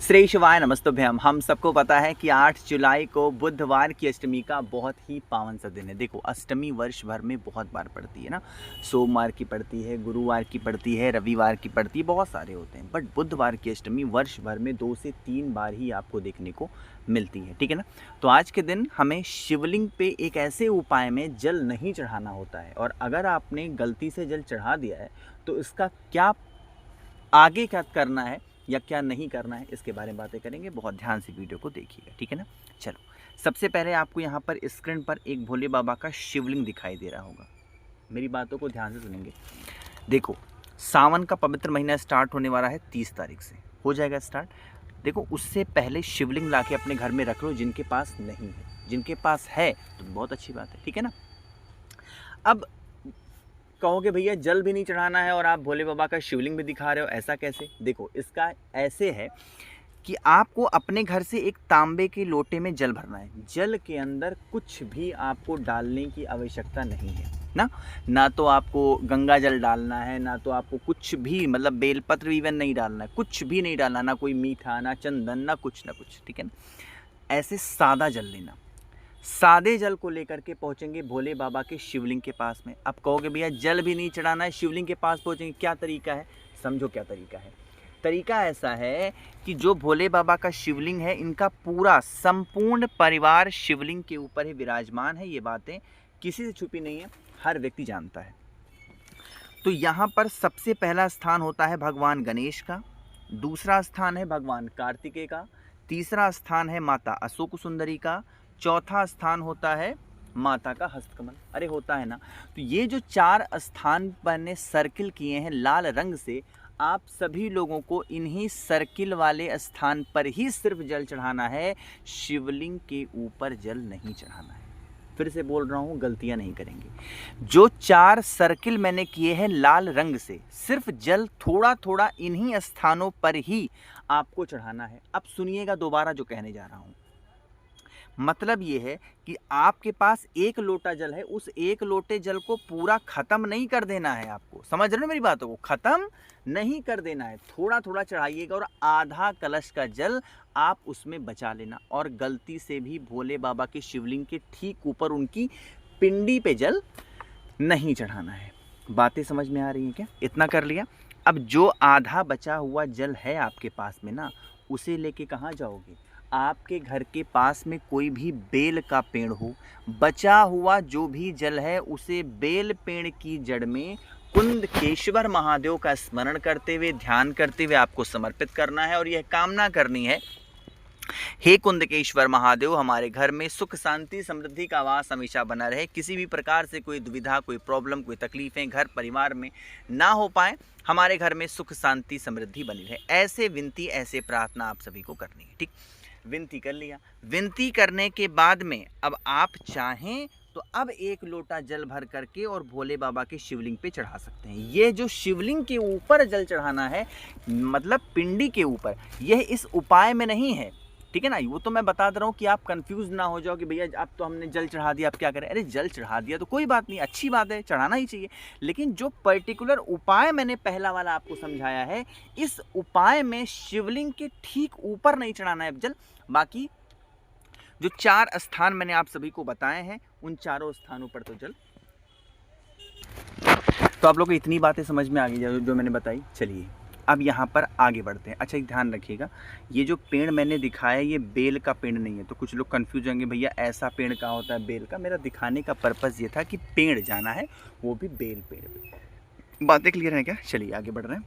श्री शिवाय नमस्तुभ्यम। हम सबको पता है कि 8 जुलाई को बुधवार की अष्टमी का बहुत ही पावन सा दिन है। देखो, अष्टमी वर्ष भर में बहुत बार पड़ती है ना। सोमवार की पड़ती है, गुरुवार की पड़ती है, रविवार की पड़ती है, बहुत सारे होते हैं। बट बुधवार की अष्टमी वर्ष भर में 2 से 3 बार ही आपको देखने को मिलती है, ठीक है ना। तो आज के दिन हमें शिवलिंग पे एक ऐसे उपाय में जल नहीं चढ़ाना होता है, और अगर आपने गलती से जल चढ़ा दिया है तो इसका क्या आगे क्या करना है या क्या नहीं करना है, इसके बारे में बातें करेंगे। बहुत ध्यान से वीडियो को देखिएगा, ठीक है ना। चलो, सबसे पहले आपको यहाँ पर स्क्रीन पर एक भोले बाबा का शिवलिंग दिखाई दे रहा होगा। मेरी बातों को ध्यान से सुनेंगे। देखो, सावन का पवित्र महीना स्टार्ट होने वाला है 30 तारीख से हो जाएगा स्टार्ट। देखो, उससे पहले शिवलिंग लाके अपने घर में रख लो, जिनके पास नहीं है। जिनके पास है तो बहुत अच्छी बात है, ठीक है ना। अब कहोगे भैया जल भी नहीं चढ़ाना है और आप भोले बाबा का शिवलिंग भी दिखा रहे हो, ऐसा कैसे? देखो, इसका ऐसे है कि आपको अपने घर से एक तांबे के लोटे में जल भरना है। जल के अंदर कुछ भी आपको डालने की आवश्यकता नहीं है ना तो आपको गंगा जल डालना है, ना तो आपको कुछ भी, मतलब बेलपत्र इवन नहीं डालना है, कुछ भी नहीं डालना, ना कोई मीठा, ना चंदन, ना कुछ, ठीक है ना। ऐसे सादा जल लेना। सादे जल को लेकर के पहुंचेंगे भोले बाबा के शिवलिंग के पास में। अब कहोगे भैया जल भी नहीं चढ़ाना है, शिवलिंग के पास पहुंचेंगे, क्या तरीका है? समझो क्या तरीका है। तरीका ऐसा है कि जो भोले बाबा का शिवलिंग है, इनका पूरा संपूर्ण परिवार शिवलिंग के ऊपर ही विराजमान है। ये बातें किसी से छुपी नहीं है, हर व्यक्ति जानता है। तो यहाँ पर सबसे पहला स्थान होता है भगवान गणेश का, दूसरा स्थान है भगवान कार्तिकेय का, तीसरा स्थान है माता अशोक सुंदरी का, चौथा स्थान होता है माता का हस्तकमल। अरे होता है ना। तो ये जो 4 स्थान मैंने सर्किल किए हैं लाल रंग से, आप सभी लोगों को इन्हीं सर्किल वाले स्थान पर ही सिर्फ जल चढ़ाना है। शिवलिंग के ऊपर जल नहीं चढ़ाना है। फिर से बोल रहा हूँ, गलतियाँ नहीं करेंगे। जो 4 सर्किल मैंने किए हैं लाल रंग से, सिर्फ जल थोड़ा थोड़ा इन्हीं स्थानों पर ही आपको चढ़ाना है। अब सुनिएगा दोबारा जो कहने जा रहा हूँ। मतलब ये है कि आपके पास 1 लोटा जल है, उस 1 लोटे जल को पूरा खत्म नहीं कर देना है। आपको समझ रहे हो मेरी बातों को? खत्म नहीं कर देना है, थोड़ा थोड़ा चढ़ाइएगा, और आधा कलश का जल आप उसमें बचा लेना। और गलती से भी भोले बाबा के शिवलिंग के ठीक ऊपर उनकी पिंडी पे जल नहीं चढ़ाना है। बातें समझ में आ रही हैं क्या? इतना कर लिया। अब जो आधा बचा हुआ जल है आपके पास में ना, उसे लेके कहाँ जाओगे? आपके घर के पास में कोई भी बेल का पेड़ हो, बचा हुआ जो भी जल है उसे बेल पेड़ की जड़ में कुंदकेश्वर महादेव का स्मरण करते हुए, ध्यान करते हुए आपको समर्पित करना है। और यह कामना करनी है, हे कुंदकेश्वर महादेव, हमारे घर में सुख शांति समृद्धि का वास हमेशा बना रहे। किसी भी प्रकार से कोई दुविधा, कोई प्रॉब्लम, कोई तकलीफें घर परिवार में ना हो पाए। हमारे घर में सुख शांति समृद्धि बनी रहे। ऐसे विनती, ऐसे प्रार्थना आप सभी को करनी है, ठीक। विनती कर लिया। विनती करने के बाद में अब आप चाहें तो अब 1 लोटा जल भर करके और भोले बाबा के शिवलिंग पे चढ़ा सकते हैं। ये जो शिवलिंग के ऊपर जल चढ़ाना है, मतलब पिंडी के ऊपर, यह इस उपाय में नहीं है, ठीक है ना। वो तो मैं बता दे रहा हूँ कि आप कंफ्यूज ना हो जाओ कि भैया अब तो हमने जल चढ़ा दिया, अब क्या करें। अरे जल चढ़ा दिया तो कोई बात नहीं, अच्छी बात है, चढ़ाना ही चाहिए। लेकिन जो पर्टिकुलर उपाय मैंने पहला वाला आपको समझाया है, इस उपाय में शिवलिंग के ठीक ऊपर नहीं चढ़ाना है जल। बाकी जो 4 स्थान मैंने आप सभी को बताए हैं, उन चारों स्थानों पर तो जल। तो आप लोगों को इतनी बातें समझ में आ गई जो मैंने बताई। चलिए अब यहाँ पर आगे बढ़ते हैं। अच्छा, एक ध्यान रखिएगा, ये जो पेड़ मैंने दिखाया ये बेल का पेड़ नहीं है। तो कुछ लोग कंफ्यूज होंगे, भैया ऐसा पेड़ कहाँ होता है बेल का? मेरा दिखाने का पर्पज़ ये था कि पेड़ जाना है, वो भी बेल पेड़ पे। बातें क्लियर हैं क्या? चलिए आगे बढ़ रहे हैं।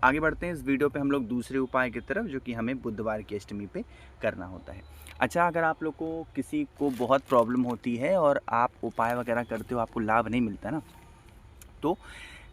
आगे बढ़ते हैं इस वीडियो पे हम लोग दूसरे उपाय की तरफ, जो कि हमें बुधवार की अष्टमी पे करना होता है। अच्छा, अगर आप लोग को किसी को बहुत प्रॉब्लम होती है और आप उपाय वगैरह करते हो, आपको लाभ नहीं मिलता ना, तो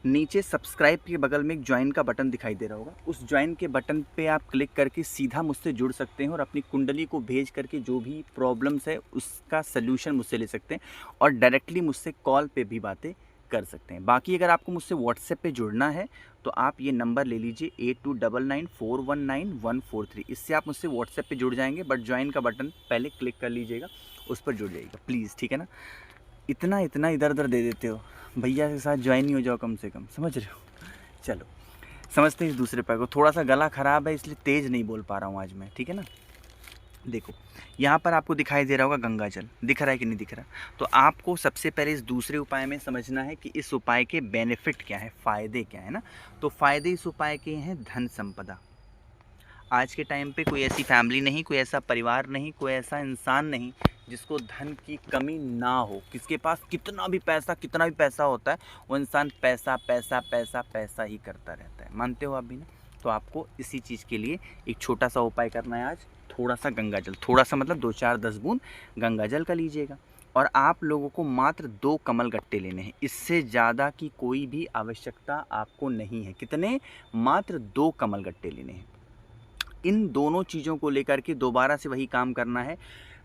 नीचे सब्सक्राइब के बगल में एक ज्वाइन का बटन दिखाई दे रहा होगा। उस ज्वाइन के बटन पे आप क्लिक करके सीधा मुझसे जुड़ सकते हैं और अपनी कुंडली को भेज करके जो भी प्रॉब्लम्स है उसका सल्यूशन मुझसे ले सकते हैं, और डायरेक्टली मुझसे कॉल पे भी बातें कर सकते हैं। बाकी अगर आपको मुझसे व्हाट्सएप पे जुड़ना है तो आप ये नंबर ले लीजिए 8299419143। इससे आप मुझसे व्हाट्सएप पे जुड़ जाएंगे। बट ज्वाइन का बटन पहले क्लिक कर लीजिएगा, उस पर जुड़ जाइएगा प्लीज़, ठीक है ना। इतना इधर उधर दे देते हो, भैया के साथ ज्वाइन ही हो जाओ कम से कम, समझ रहे हो। चलो, समझते हैं इस दूसरे उपाय को। थोड़ा सा गला खराब है इसलिए तेज़ नहीं बोल पा रहा हूँ आज मैं, ठीक है ना। देखो यहाँ पर आपको दिखाई दे रहा होगा गंगा जल, दिख रहा है कि नहीं दिख रहा। तो आपको सबसे पहले इस दूसरे उपाय में समझना है कि इस उपाय के बेनिफिट क्या है, फ़ायदे क्या है ना। तो फ़ायदे इस उपाय के हैं धन संपदा। आज के टाइम पे कोई ऐसी फैमिली नहीं, कोई ऐसा परिवार नहीं, कोई ऐसा इंसान नहीं जिसको धन की कमी ना हो। किसके पास कितना भी पैसा होता है, वो इंसान पैसा पैसा पैसा पैसा ही करता रहता है। मानते हो आप भी ना। तो आपको इसी चीज़ के लिए एक छोटा सा उपाय करना है आज। थोड़ा सा गंगा जल, थोड़ा सा मतलब 2-4-10 बूंद गंगा जल का लीजिएगा और आप लोगों को मात्र 2 कमल गट्टे लेने हैं। इससे ज़्यादा की कोई भी आवश्यकता आपको नहीं है। कितने? मात्र 2 कमल गट्टे लेने हैं। इन दोनों चीज़ों को लेकर के दोबारा से वही काम करना है।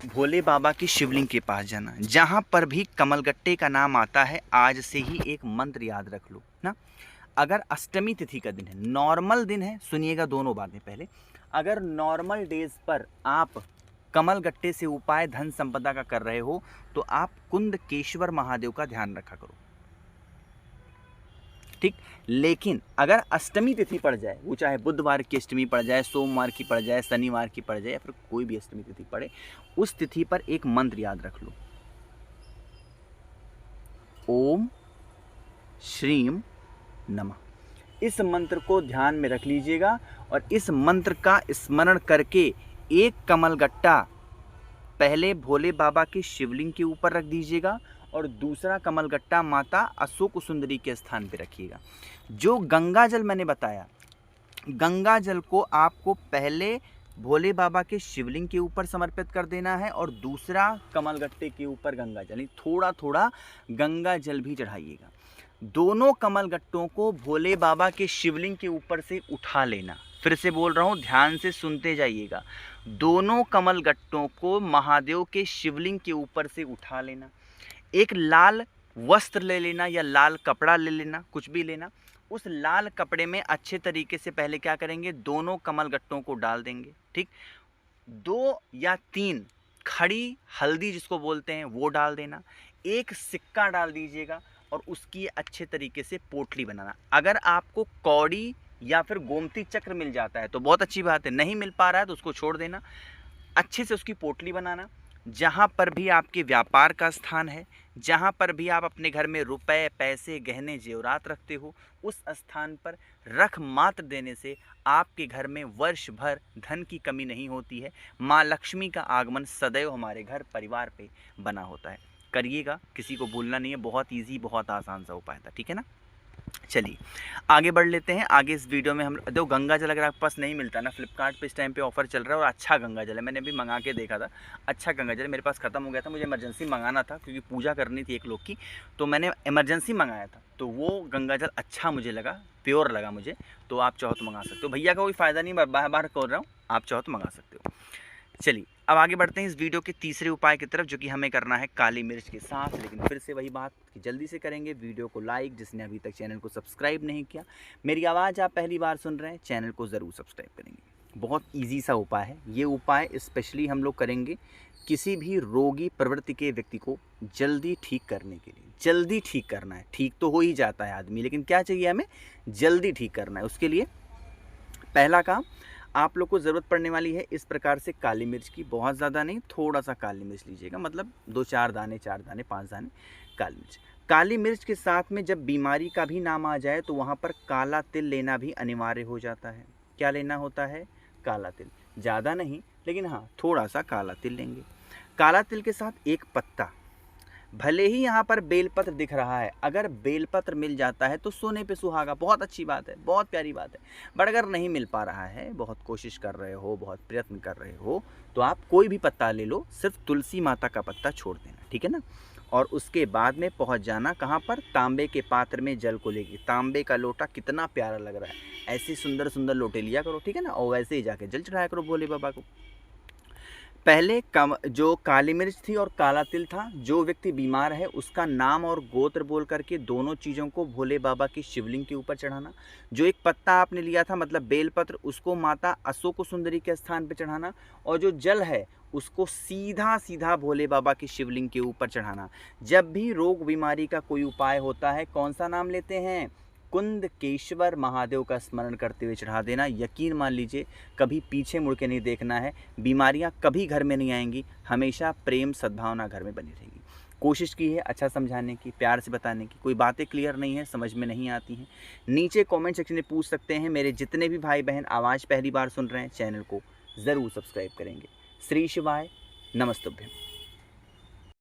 भोले बाबा की शिवलिंग के पास जाना, जहाँ पर भी कमलगट्टे का नाम आता है आज से ही एक मंत्र याद रख लो ना। अगर अष्टमी तिथि का दिन है, नॉर्मल दिन है, सुनिएगा दोनों बातें पहले। अगर नॉर्मल डेज पर आप कमलगट्टे से उपाय धन संपदा का कर रहे हो तो आप कुंदकेश्वर महादेव का ध्यान रखा करो, ठीक। लेकिन अगर अष्टमी तिथि पड़ जाए, वो चाहे बुधवार की अष्टमी पड़ जाए, सोमवार की पड़ जाए, शनिवार की पड़ जाए या फिर कोई भी अष्टमी तिथि पड़े, उस तिथि पर एक मंत्र याद रख लो। ओम श्रीम नमः। इस मंत्र को ध्यान में रख लीजिएगा और इस मंत्र का स्मरण करके एक कमलगट्टा पहले भोले बाबा की शिवलिंग के ऊपर रख दीजिएगा और दूसरा कमलगट्टा माता अशोक सुंदरी के स्थान पे रखिएगा। जो गंगा जल मैंने बताया, गंगा जल को आपको पहले भोले बाबा के शिवलिंग के ऊपर समर्पित कर देना है और दूसरा कमलगट्टे के ऊपर गंगा जल, थोड़ा थोड़ा गंगा जल भी चढ़ाइएगा। दोनों कमलगट्टों को भोले बाबा के शिवलिंग के ऊपर से उठा लेना। फिर से बोल रहा हूँ, ध्यान से सुनते जाइएगा। दोनों कमलगट्टों को महादेव के शिवलिंग के ऊपर से उठा लेना। एक लाल वस्त्र ले लेना या लाल कपड़ा ले लेना, कुछ भी लेना। उस लाल कपड़े में अच्छे तरीके से पहले क्या करेंगे, दोनों कमलगट्टों को डाल देंगे, ठीक। 2 या 3 खड़ी हल्दी जिसको बोलते हैं वो डाल देना। एक सिक्का डाल दीजिएगा और उसकी अच्छे तरीके से पोटली बनाना। अगर आपको कौड़ी या फिर गोमती चक्र मिल जाता है तो बहुत अच्छी बात है, नहीं मिल पा रहा है तो उसको छोड़ देना। अच्छे से उसकी पोटली बनाना। जहाँ पर भी आपके व्यापार का स्थान है, जहाँ पर भी आप अपने घर में रुपए, पैसे, गहने, जेवरात रखते हो, उस स्थान पर रख मात्र देने से आपके घर में वर्ष भर धन की कमी नहीं होती है। माँ लक्ष्मी का आगमन सदैव हमारे घर परिवार पे बना होता है। करिएगा, किसी को भूलना नहीं है। बहुत ईजी, बहुत आसान सा उपाय था, ठीक है ना। चलिए आगे बढ़ लेते हैं। आगे इस वीडियो में हम देखो गंगा जल अगर आपके पास नहीं मिलता ना, फ्लिपकार्ट पे इस टाइम पे ऑफर चल रहा है और अच्छा गंगा जल है। मैंने भी मंगा के देखा था, अच्छा गंगा जल मेरे पास ख़त्म हो गया था, मुझे इमरजेंसी मंगाना था क्योंकि पूजा करनी थी एक लोग की, तो मैंने इमरजेंसी मंगाया था। तो वो गंगा जल अच्छा मुझे लगा, प्योर लगा मुझे। तो आप चाहो तो मंगा सकते हो, भैया का कोई फ़ायदा नहीं, बार बार बोल रहा हूँ, आप चाहो तो मंगा सकते हो। चलिए अब आगे बढ़ते हैं इस वीडियो के तीसरे उपाय की तरफ, जो कि हमें करना है काली मिर्च के साथ। लेकिन फिर से वही बात कि जल्दी से करेंगे। वीडियो को लाइक, जिसने अभी तक चैनल को सब्सक्राइब नहीं किया, मेरी आवाज़ आप पहली बार सुन रहे हैं, चैनल को ज़रूर सब्सक्राइब करेंगे। बहुत ईजी सा उपाय है ये उपाय। स्पेशली हम लोग करेंगे किसी भी रोगी प्रवृत्ति के व्यक्ति को जल्दी ठीक करने के लिए। जल्दी ठीक करना है, ठीक तो हो ही जाता है आदमी, लेकिन क्या चाहिए हमें, जल्दी ठीक करना है। उसके लिए पहला काम आप लोग को ज़रूरत पड़ने वाली है इस प्रकार से काली मिर्च की। बहुत ज़्यादा नहीं, थोड़ा सा काली मिर्च लीजिएगा, मतलब 2-4 दाने, 4 दाने, 5 दाने काली मिर्च। काली मिर्च के साथ में जब बीमारी का भी नाम आ जाए तो वहाँ पर काला तिल लेना भी अनिवार्य हो जाता है। क्या लेना होता है, काला तिल। ज़्यादा नहीं, लेकिन हाँ थोड़ा सा काला तिल लेंगे। काला तिल के साथ एक पत्ता, भले ही यहाँ पर बेलपत्र दिख रहा है, अगर बेलपत्र मिल जाता है तो सोने पे सुहागा, बहुत अच्छी बात है, बहुत प्यारी बात है। बट अगर नहीं मिल पा रहा है, बहुत कोशिश कर रहे हो, बहुत प्रयत्न कर रहे हो, तो आप कोई भी पत्ता ले लो, सिर्फ तुलसी माता का पत्ता छोड़ देना, ठीक है ना। और उसके बाद में पहुँच जाना कहाँ पर, तांबे के पात्र में जल को लेके। तांबे का लोटा कितना प्यारा लग रहा है, ऐसे सुंदर सुंदर लोटे लिया करो, ठीक है ना। और वैसे ही जाके जल चढ़ाया करो भोले बाबा को। पहले जो काली मिर्च थी और काला तिल था, जो व्यक्ति बीमार है उसका नाम और गोत्र बोल करके दोनों चीज़ों को भोले बाबा की शिवलिंग के ऊपर चढ़ाना। जो एक पत्ता आपने लिया था, मतलब बेलपत्र, उसको माता अशोक सुंदरी के स्थान पर चढ़ाना। और जो जल है उसको सीधा सीधा भोले बाबा की शिवलिंग के ऊपर चढ़ाना। जब भी रोग बीमारी का कोई उपाय होता है, कौन सा नाम लेते हैं, कुंदकेश्वर महादेव का स्मरण करते हुए चढ़ा देना। यकीन मान लीजिए, कभी पीछे मुड़ के नहीं देखना है, बीमारियां कभी घर में नहीं आएंगी, हमेशा प्रेम सद्भावना घर में बनी रहेगी। कोशिश की है अच्छा समझाने की, प्यार से बताने की। कोई बातें क्लियर नहीं है, समझ में नहीं आती हैं, नीचे कमेंट सेक्शन में पूछ सकते हैं। मेरे जितने भी भाई बहन आवाज़ पहली बार सुन रहे हैं, चैनल को ज़रूर सब्सक्राइब करेंगे। श्री शिवाय, नमस्तुभ्यम।